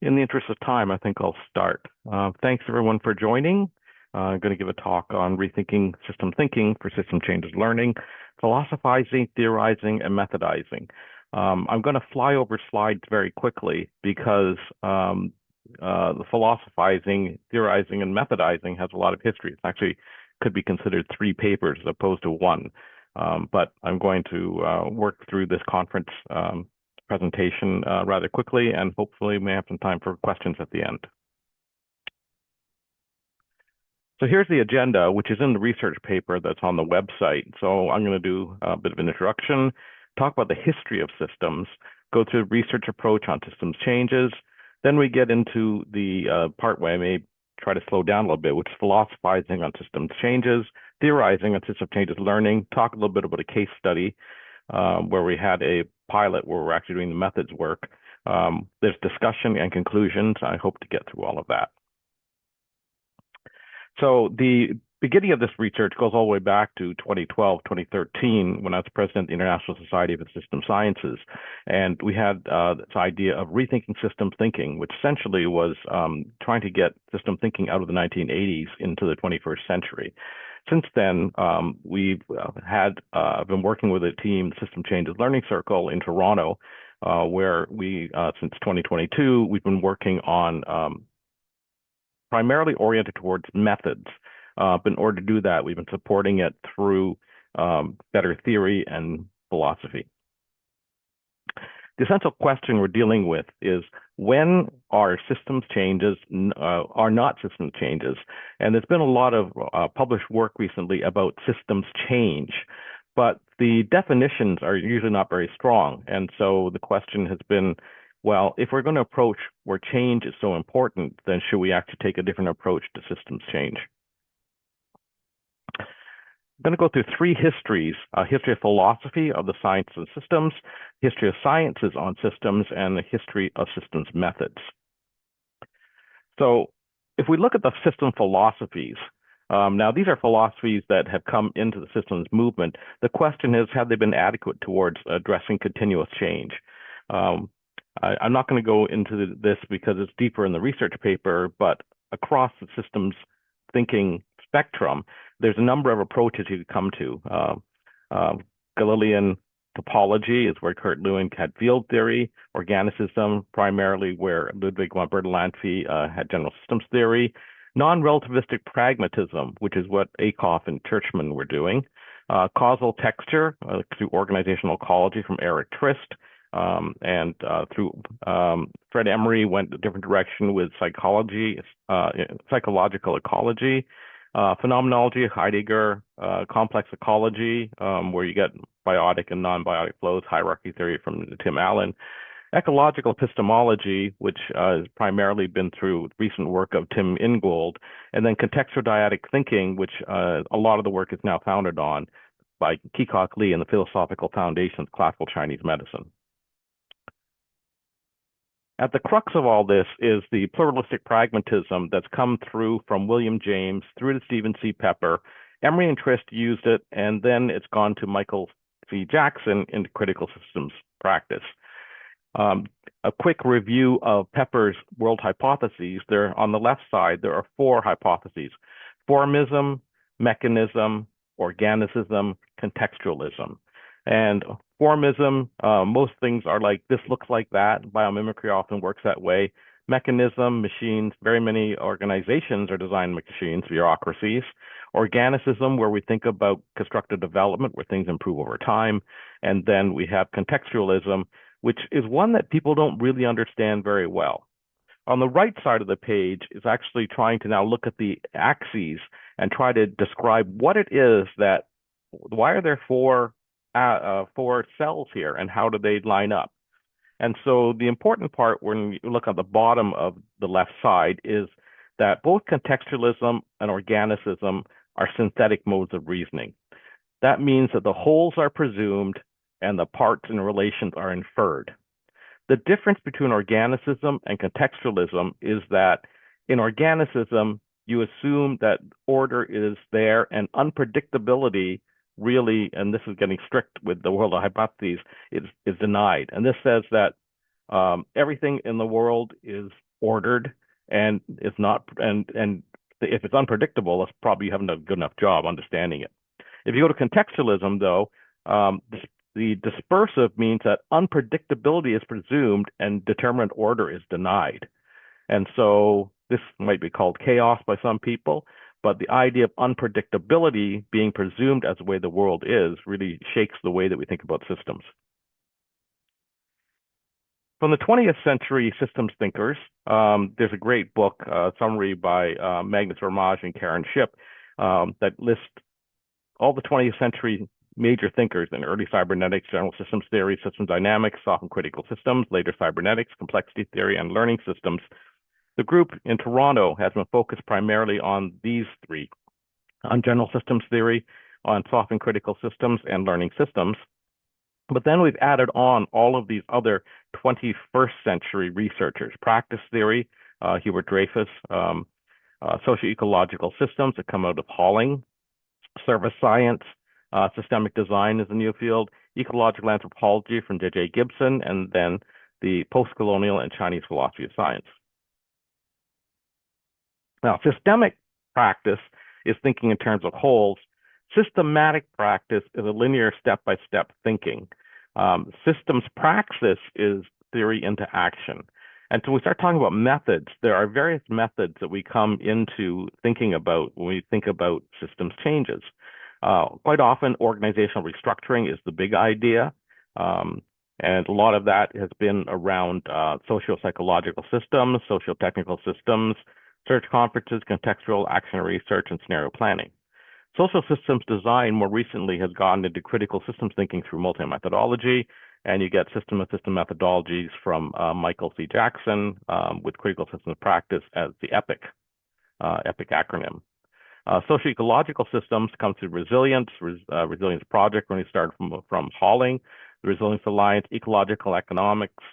In the interest of time, I think I'll start. Thanks everyone for joining. I'm going to give a talk on rethinking system thinking for system changes learning, philosophizing, theorizing, and methodizing. I'm going to fly over slides very quickly because the philosophizing, theorizing, and methodizing has a lot of history. It actually could be considered 3 papers as opposed to 1. But I'm going to work through this conference presentation rather quickly, and hopefully we may have some time for questions at the end. So here's the agenda, which is in the research paper that's on the website. So I'm going to do a bit of an introduction, talk about the history of systems, go through the research approach on systems changes. Then we get into the part where I may try to slow down a little bit, which is philosophizing on systems changes, theorizing on system changes learning, talk a little bit about a case study where we had a pilot where we're actually doing the methods work. There's discussion and conclusions. I hope to get through all of that. So the beginning of this research goes all the way back to 2012, 2013, when I was president of the International Society of System Sciences. And we had this idea of rethinking system thinking, which essentially was trying to get system thinking out of the 1980s into the 21st century. Since then, we've been working with a team, the System Changes Learning Circle in Toronto, where we, since 2022, we've been working on primarily oriented towards methods. But in order to do that, we've been supporting it through better theory and philosophy. The essential question we're dealing with is when are systems changes are not systems changes? And there's been a lot of published work recently about systems change, but the definitions are usually not very strong. And so the question has been, well, if we're going to approach where change is so important, then should we actually take a different approach to systems change? I'm going to go through 3 histories, a history of philosophy of the science of systems, history of sciences on systems, and the history of systems methods. So if we look at the system philosophies, now these are philosophies that have come into the systems movement. The question is, have they been adequate towards addressing continuous change? I'm not going to go into this because it's deeper in the research paper, but across the systems thinking spectrum, there's a number of approaches you could come to. Galilean topology is where Kurt Lewin had field theory, organicism, primarily where Ludwig von Bertalanffy had general systems theory, non-relativistic pragmatism, which is what Akoff and Churchman were doing, causal texture through organizational ecology from Eric Trist, and through Fred Emery went a different direction with psychology, psychological ecology, phenomenology, Heidegger, complex ecology, where you get biotic and non-biotic flows, hierarchy theory from Tim Allen, ecological epistemology, which has primarily been through recent work of Tim Ingold, and then contextual dyadic thinking, which a lot of the work is now founded on by Keecock Lee and the philosophical foundation of classical Chinese medicine. At the crux of all this is the pluralistic pragmatism that's come through from William James through to Stephen C. Pepper. Emery and Trist used it, and then it's gone to Michael C. Jackson into critical systems practice. A quick review of Pepper's world hypotheses. There, on the left side, there are 4 hypotheses: formism, mechanism, organicism, contextualism. And formism, most things are like, this looks like that. Biomimicry often works that way. Mechanism, machines, very many organizations are designed machines, bureaucracies. Organicism, where we think about constructive development, where things improve over time. And then we have contextualism, which is one that people don't really understand very well. On the right side of the page is actually trying to now look at the axes and try to describe what it is that, why are there 4 cells here and how do they line up? And so the important part when you look at the bottom of the left side is that both contextualism and organicism are synthetic modes of reasoning. That means that the wholes are presumed and the parts and relations are inferred. The difference between organicism and contextualism is that in organicism, you assume that order is there and unpredictability really, and this is getting strict with the world of hypotheses, is denied. And this says that everything in the world is ordered and it's not, and if it's unpredictable, that's probably you haven't done a good enough job understanding it. If you go to contextualism, though, the dispersive means that unpredictability is presumed and determinate order is denied. And so this might be called chaos by some people, but the idea of unpredictability being presumed as the way the world is really shakes the way that we think about systems. From the 20th century systems thinkers, there's a great book, summary by Magnus Ramage and Karen Shipp, that lists all the 20th century major thinkers in early cybernetics, general systems theory, system dynamics, soft and critical systems, later cybernetics, complexity theory, and learning systems. The group in Toronto has been focused primarily on these three, on general systems theory, on soft and critical systems, and learning systems. But then we've added on all of these other 21st century researchers, practice theory, Hubert Dreyfus, socio-ecological systems that come out of Halling, service science, systemic design is a new field, ecological anthropology from J.J. Gibson, and then the post-colonial and Chinese philosophy of science. Now, systemic practice is thinking in terms of wholes. Systematic practice is a linear step-by-step thinking. Systems praxis is theory into action. And so we start talking about methods. There are various methods that we come into thinking about when we think about systems changes. Quite often, organizational restructuring is the big idea. And a lot of that has been around socio-psychological systems, socio-technical systems, search conferences, contextual action research, and scenario planning. Social systems design more recently has gone into critical systems thinking through multi-methodology, and you get system of system methodologies from Michael C. Jackson with critical systems practice as the EPIC acronym. Socio-ecological systems come through resilience, resilience project when we started from Halling, the Resilience Alliance, ecological economics.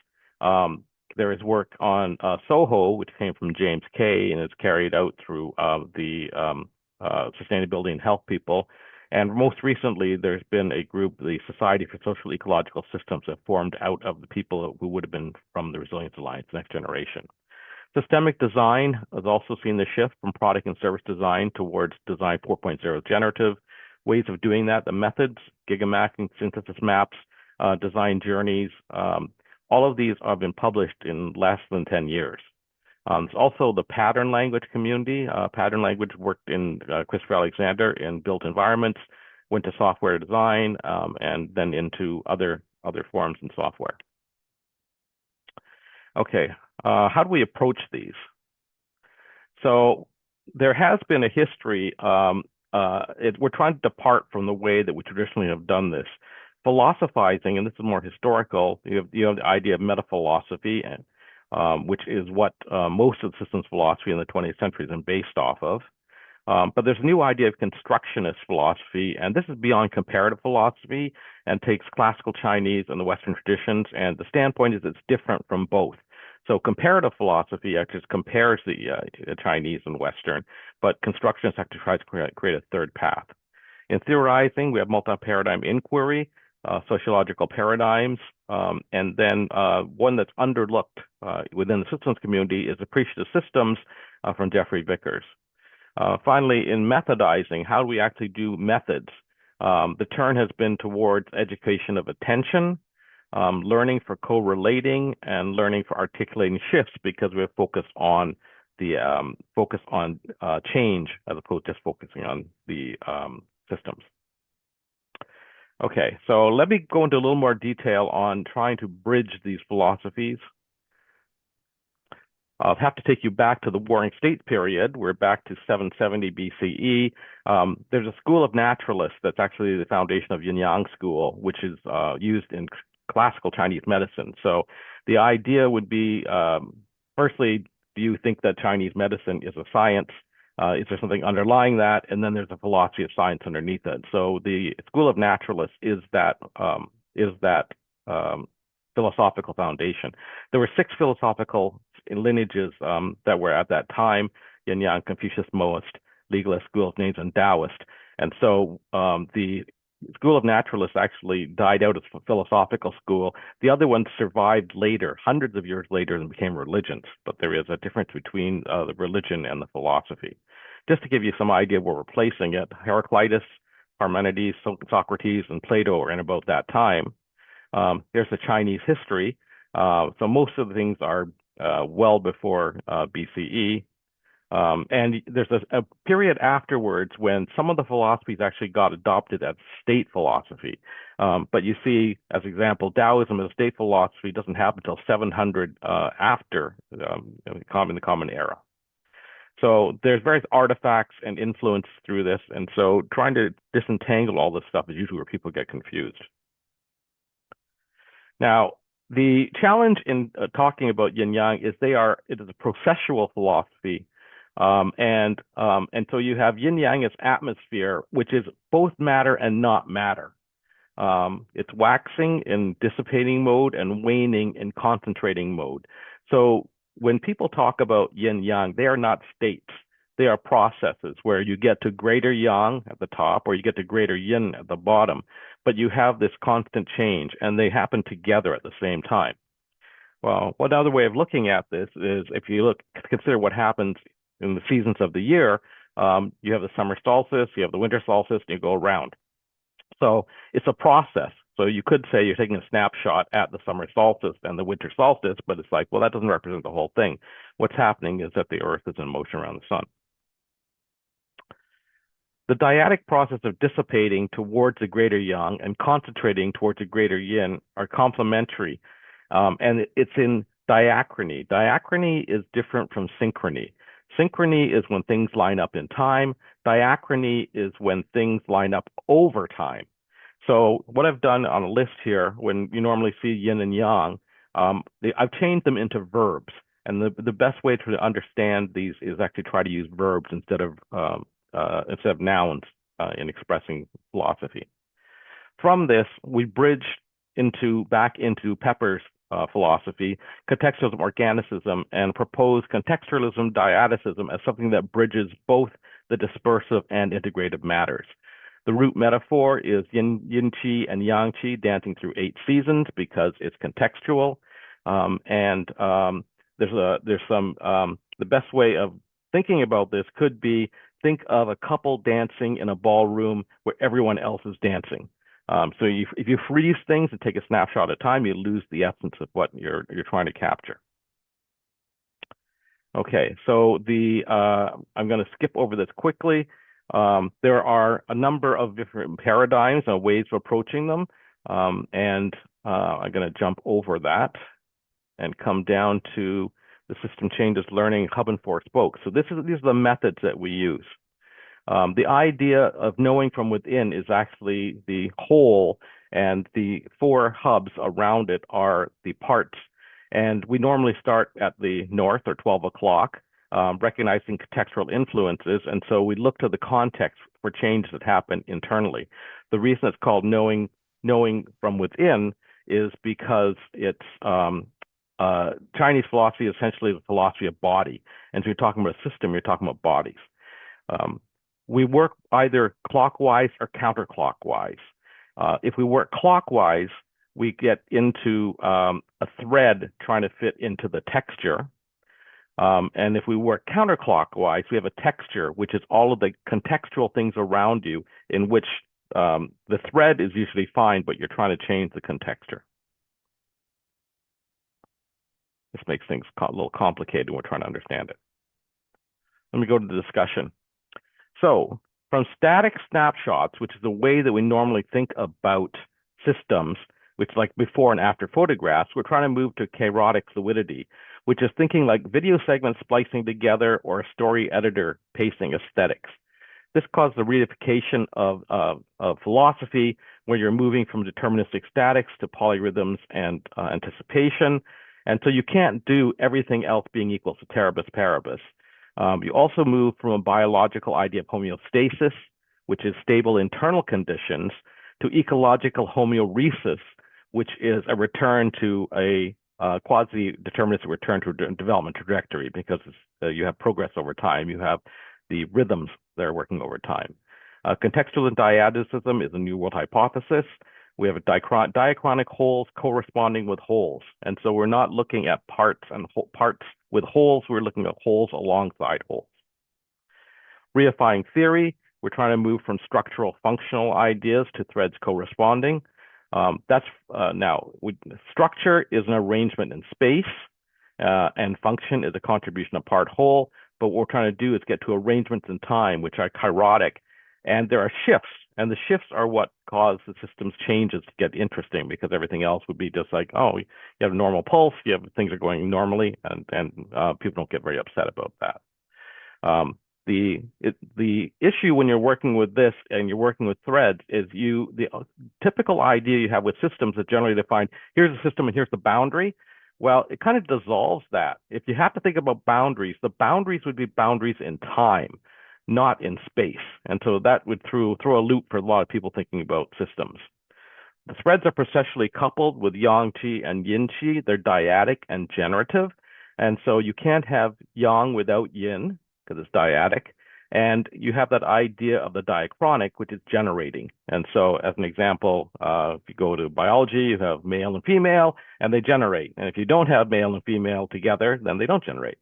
There is work on SOHO, which came from James Kay and is carried out through the sustainability and health people. And most recently, there's been a group, the Society for Social Ecological Systems, that formed out of the people who would have been from the Resilience Alliance, Next Generation. Systemic design has also seen the shift from product and service design towards design 4.0 generative. Ways of doing that, the methods, gigamapping, synthesis maps, design journeys, all of these have been published in less than 10 years. It's also the pattern language community. Pattern language worked in Christopher Alexander in built environments, went to software design, and then into other forms in software. Okay, how do we approach these? So there has been a history. We're trying to depart from the way that we traditionally have done this. Philosophizing, and this is more historical, you have the idea of metaphilosophy, which is what most of the systems philosophy in the 20th century has been based off of. But there's a new idea of constructionist philosophy, and this is beyond comparative philosophy and takes classical Chinese and the Western traditions, and the standpoint is it's different from both. So comparative philosophy actually compares the Chinese and Western, but constructionist actually tries to create a third path. In theorizing, we have multiparadigm inquiry, sociological paradigms, and then one that's underlooked within the systems community is appreciative systems from Jeffrey Vickers. Finally, in methodizing, how do we actually do methods? The turn has been towards education of attention, learning for co-relating, and learning for articulating shifts, because we're focused on the change as opposed to just focusing on the systems. Okay, so let me go into a little more detail on trying to bridge these philosophies. I'll have to take you back to the Warring States period. We're back to 770 BCE. There's a school of naturalists that's actually the foundation of Yin-Yang school, which is used in classical Chinese medicine. So the idea would be, firstly, do you think that Chinese medicine is a science? Is there something underlying that? And then there's a philosophy of science underneath it. So the school of naturalists is that philosophical foundation. There were 6 philosophical lineages that were at that time: Yin-Yang, Confucius, Moist, legalist, school of names, and Taoist. And so the school of naturalists actually died out as a philosophical school. The other ones survived later, hundreds of years later, and became religions. But there is a difference between the religion and the philosophy. Just to give you some idea where we're placing it, Heraclitus, Parmenides, Socrates, and Plato are in about that time. There's the Chinese history. So most of the things are well before BCE. And there's a period afterwards when some of the philosophies actually got adopted as state philosophy. But you see, as example, Taoism as state philosophy doesn't happen until 700 after in the Common Era. So there's various artifacts and influence through this. And so trying to disentangle all this stuff is usually where people get confused. Now, the challenge in talking about yin yang is it is a processual philosophy. And so you have yin yang as atmosphere, which is both matter and not matter. It's waxing in dissipating mode and waning in concentrating mode. So when people talk about yin yang, they are not states. They are processes where you get to greater yang at the top or you get to greater yin at the bottom, but you have this constant change and they happen together at the same time. Well, one other way of looking at this is if you consider what happens in the seasons of the year, you have the summer solstice, you have the winter solstice, and you go around. So it's a process. So you could say you're taking a snapshot at the summer solstice and the winter solstice, but it's like, well, that doesn't represent the whole thing. What's happening is that the Earth is in motion around the sun. The dyadic process of dissipating towards a greater yang and concentrating towards a greater yin are complementary, and it's in diachrony. Diachrony is different from synchrony. Synchrony is when things line up in time. Diachrony is when things line up over time. So what I've done on a list here, when you normally see yin and yang, I've changed them into verbs. And the best way to understand these is actually try to use verbs instead of nouns in expressing philosophy. From this, we bridge back into Pepper's philosophy, contextualism, organicism, and propose texturalism-dyadicism as something that bridges both the dispersive and integrative matters. The root metaphor is yin qi and yang qi dancing through 8 seasons because it's contextual. The best way of thinking about this could be think of a couple dancing in a ballroom where everyone else is dancing. So if you freeze things and take a snapshot at a time, you lose the essence of what you're trying to capture. Okay, so I'm going to skip over this quickly. There are a number of different paradigms and ways of approaching them, and I'm going to jump over that and come down to the system changes learning hub and 4 spokes. So these are the methods that we use. The idea of knowing from within is actually the whole, and the 4 hubs around it are the parts. And we normally start at the north or 12 o'clock, recognizing contextual influences. And so we look to the context for changes that happen internally. The reason it's called knowing from within is because it's Chinese philosophy is essentially the philosophy of body. And so you're talking about a system, you're talking about bodies. We work either clockwise or counterclockwise. If we work clockwise, we get into a thread trying to fit into the texture. And if we work counterclockwise, we have a texture, which is all of the contextual things around you in which the thread is usually fine, but you're trying to change the contexture. This makes things a little complicated when we're trying to understand it. Let me go to the discussion. So from static snapshots, which is the way that we normally think about systems, which is like before and after photographs, we're trying to move to kairotic fluidity, which is thinking like video segments splicing together or a story editor pacing aesthetics. This caused the reification of philosophy, where you're moving from deterministic statics to polyrhythms and anticipation. And so you can't do everything else being equal to ceteris paribus. You also move from a biological idea of homeostasis, which is stable internal conditions, to ecological homeoresis, which is a return to a quasi-deterministic return to a development trajectory, because you have progress over time. You have the rhythms that are working over time. Contextualism-dyadicism is a New World hypothesis. We have diachronic wholes corresponding with holes. And so we're not looking at parts with holes, we're looking at holes alongside holes. Reifying theory, we're trying to move from structural functional ideas to threads corresponding. Structure is an arrangement in space, and function is a contribution of part whole. But what we're trying to do is get to arrangements in time, which are chirotic, and there are shifts, and the shifts are what cause the system's changes to get interesting, because everything else would be just like, oh, you have a normal pulse, things are going normally, and people don't get very upset about that. The issue when you're working with this and you're working with threads is the typical idea you have with systems is generally defined, here's the system and here's the boundary. Well, it kind of dissolves that. If you have to think about boundaries, the boundaries would be boundaries in time, not in space. And so that would throw a loop for a lot of people thinking about systems. The threads are processually coupled with yang-qi and yin-qi. They're dyadic and generative. And so you can't have yang without yin, because it's dyadic. And you have that idea of the diachronic, which is generating. And so as an example, if you go to biology, you have male and female, and they generate. And if you don't have male and female together, then they don't generate.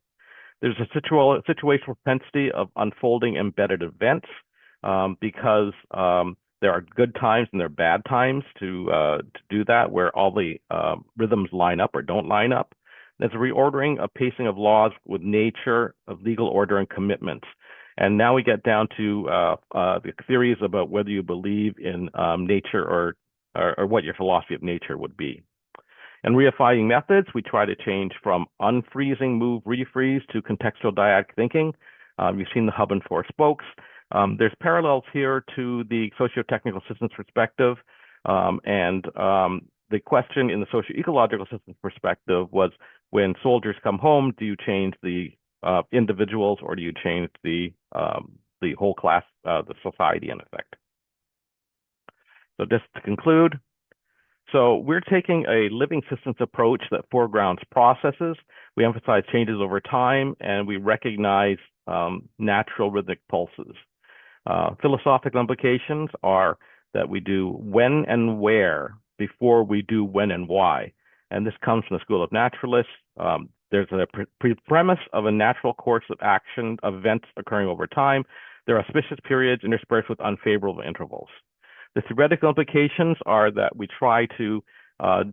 There's a situational propensity of unfolding embedded events because there are good times and there are bad times to do that, where all the rhythms line up or don't line up. There's a reordering of pacing of laws with nature, of legal order and commitments. And now we get down to the theories about whether you believe in nature or what your philosophy of nature would be. In reifying methods, we try to change from unfreezing-move-refreeze to contextual dyadic thinking. You've seen the hub and four spokes. There's parallels here to the socio-technical systems perspective. The question in the socio-ecological systems perspective was, when soldiers come home, do you change the individuals or do you change the whole class, the society in effect? So just to conclude, so we're taking a living systems approach that foregrounds processes. We emphasize changes over time, and we recognize natural rhythmic pulses. Philosophical implications are that we do when and where before we do when and why. And this comes from the School of Naturalists. There's a premise of a natural course of action of events occurring over time. There are auspicious periods interspersed with unfavorable intervals. The theoretical implications are that we try to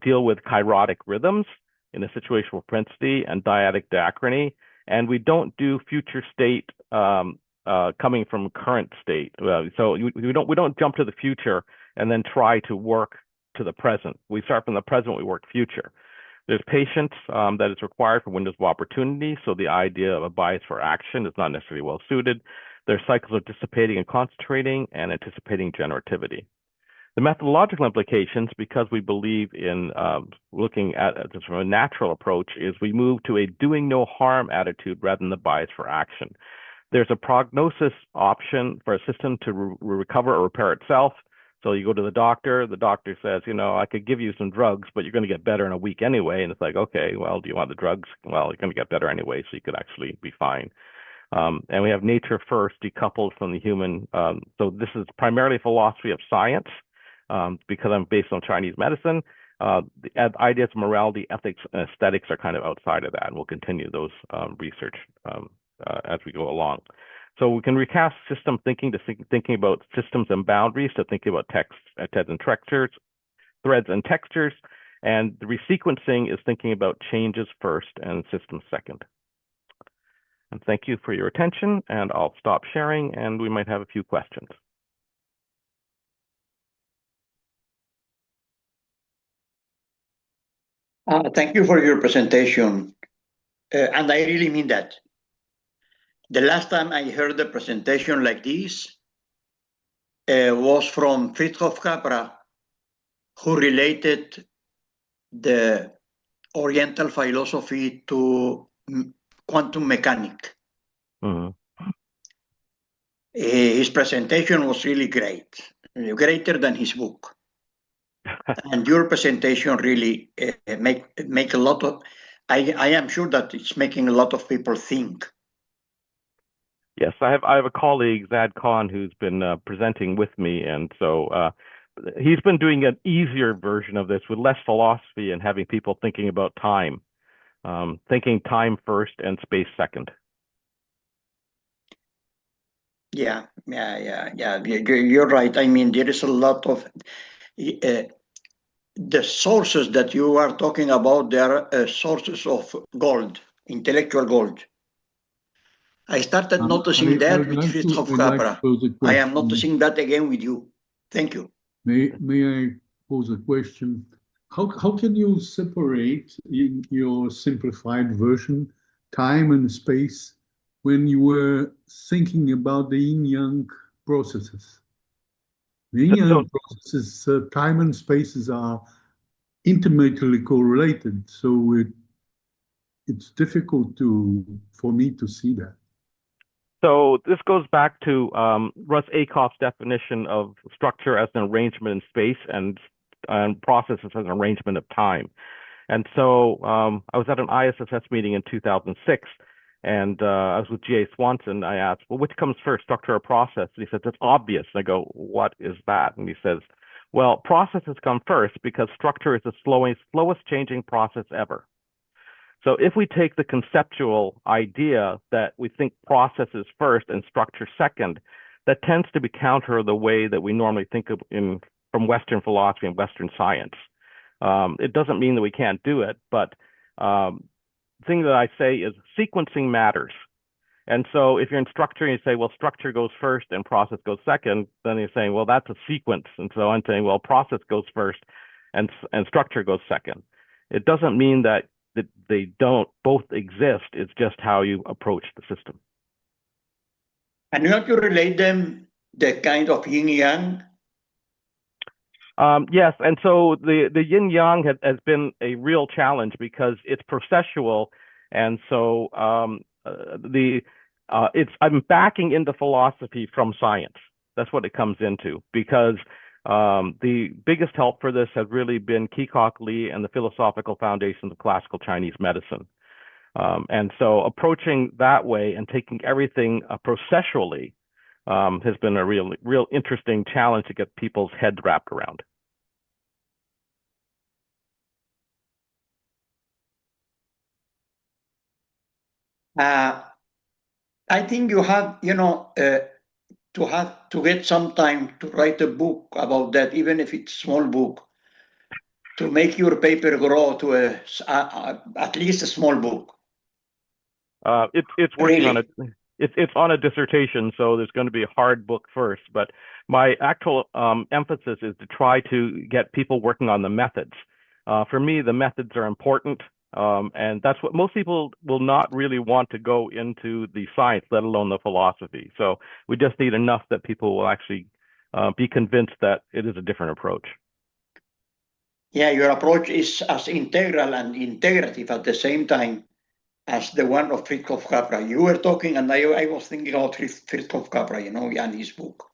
deal with chirotic rhythms in a situational propensity and dyadic diachrony, and we don't do future state coming from current state. So we don't jump to the future and then try to work to the present. We start from the present, we work future. There's patience that is required for windows of opportunity, so the idea of a bias for action is not necessarily well suited. There's cycles of dissipating and concentrating and anticipating generativity. The methodological implications, because we believe in looking at this from a natural approach, is we move to a doing no harm attitude rather than the bias for action. There's a prognosis option for a system to recover or repair itself. So you go to the doctor says, I could give you some drugs, but you're going to get better in a week anyway. And it's like, okay, well, do you want the drugs? Well, you're going to get better anyway, so you could actually be fine. And we have nature first decoupled from the human. So this is primarily philosophy of science, because I'm based on Chinese medicine. The ideas of morality, ethics, and aesthetics are kind of outside of that, and we'll continue those research as we go along. So we can recast system thinking to thinking about systems and boundaries, to thinking about threads and textures, and the resequencing is thinking about changes first and systems second. And thank you for your attention, and I'll stop sharing, and we might have a few questions. Thank you for your presentation, and I really mean that. The last time I heard a presentation like this was from Fritjof Capra, who related the Oriental philosophy to quantum mechanics. Mm-hmm. His presentation was really great, greater than his book. And your presentation really make a lot of, I am sure that it's making a lot of people think. Yes, I have a colleague, Zad Khan, who's been presenting with me, and so he's been doing an easier version of this with less philosophy and having people thinking about time, thinking time first and space second. Yeah. You're right. I mean, there is a lot of the sources that you are talking about. They are sources of gold, intellectual gold. I started noticing that with Fritjof Capra. I am noticing that again with you. Thank you. May I pose a question? How can you separate in your simplified version time and space when you were thinking about the yin-yang processes? The yin-yang processes, time and spaces are intimately correlated, so it's difficult for me to see that. So this goes back to Russ Ackoff's definition of structure as an arrangement in space and processes as an arrangement of time. And so I was at an ISSS meeting in 2006, and I was with G.A. Swanson. I asked, well, which comes first, structure or process? And he said, it's obvious. And I go, what is that? And he says, well, processes come first because structure is the slowest changing process ever. So if we take the conceptual idea that we think processes first and structure second, that tends to be counter the way that we normally think of from Western philosophy and Western science. It doesn't mean that we can't do it, but the thing that I say is sequencing matters. And so if you're in structure and you say, well, structure goes first and process goes second, then you're saying, well, that's a sequence. And so I'm saying, well, process goes first and structure goes second. It doesn't mean that they don't both exist. It's just how you approach the system. And you have to relate them, the kind of yin-yang? Yes, and so the yin-yang has been a real challenge because it's processual, and so I'm backing into philosophy from science. That's what it comes into, because the biggest help for this has really been Keecock Lee and the philosophical foundations of classical Chinese medicine. And so approaching that way and taking everything processually has been a real interesting challenge to get people's heads wrapped around. I think you have, to get some time to write a book about that, even if it's a small book, to make your paper grow to at least a small book. It's working on it. It's on a dissertation, so there's going to be a hard book first. But my actual emphasis is to try to get people working on the methods. For me, the methods are important, and that's what most people will not really want to go into the science, let alone the philosophy. So we just need enough that people will actually be convinced that it is a different approach. Yeah, your approach is as integral and integrative at the same time as the one of Fritjof Capra. You were talking, and I was thinking about Fritjof Capra, and his book.